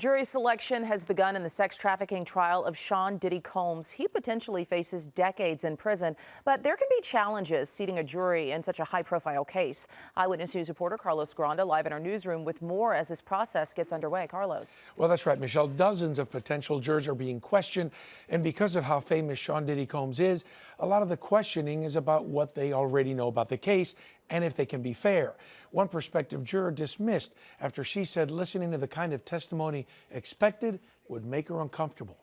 Jury selection has begun in the sex trafficking trial of Sean Diddy Combs. He potentially faces decades in prison, but there can be challenges seating a jury in such a high-profile case. Eyewitness News reporter Carlos Granda live in our newsroom with more as this process gets underway. Carlos. Well, that's right, Michelle. Dozens of potential jurors are being questioned, and because of how famous Sean Diddy Combs is, a lot of the questioning is about what they already know about the case and if they can be fair. One prospective juror dismissed after she said listening to the kind of testimony expected would make her uncomfortable.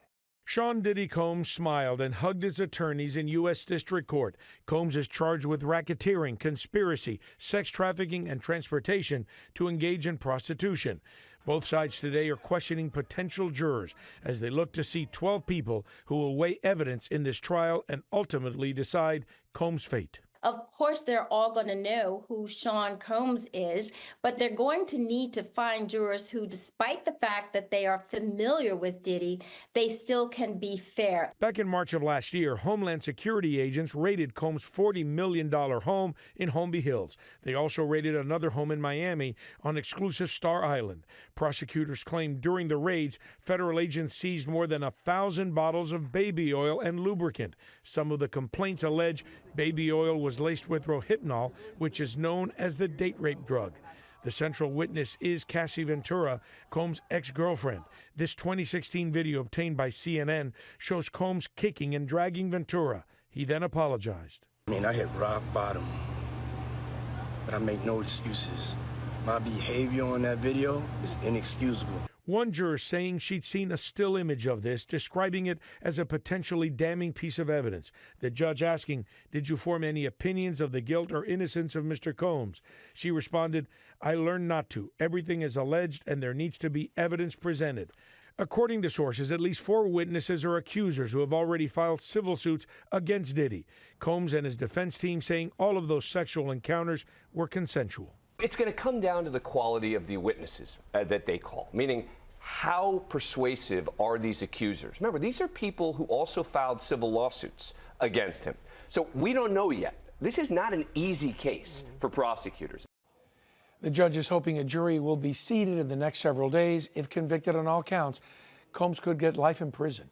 Sean Diddy Combs smiled and hugged his attorneys in U.S. District Court. Combs is charged with racketeering, conspiracy, sex trafficking, and transportation to engage in prostitution. Both sides today are questioning potential jurors as they look to see 12 people who will weigh evidence in this trial and ultimately decide Combs' fate. Of course, they're all going to know who Sean Combs is, but they're going to need to find jurors who, despite the fact that they are familiar with Diddy, they still can be fair. Back in March of last year, Homeland Security agents raided Combs' $40 million home in Holmby Hills. They also raided another home in Miami on exclusive Star Island. Prosecutors claimed during the raids, federal agents seized more than 1,000 bottles of baby oil and lubricant. Some of the complaints allege baby oil was laced with rohypnol, which is known as the date rape drug. The central witness is Cassie Ventura, Combs' ex-girlfriend. This 2016 video obtained by CNN shows Combs kicking and dragging Ventura. He then apologized. I hit rock bottom, but I make no excuses. My behavior on that video is inexcusable. One juror saying she'd seen a still image of this, describing it as a potentially damning piece of evidence. The judge asking, "Did you form any opinions of the guilt or innocence of Mr. Combs?" She responded, "I learned not to. Everything is alleged and there needs to be evidence presented." According to sources, at least 4 witnesses or accusers who have already filed civil suits against Diddy. Combs and his defense team saying all of those sexual encounters were consensual. It's going to come down to the quality of the witnesses that they call, meaning how persuasive are these accusers? Remember, these are people who also filed civil lawsuits against him. So we don't know yet. This is not an easy case for prosecutors. The judge is hoping a jury will be seated in the next several days. If convicted on all counts, Combs could get life in prison.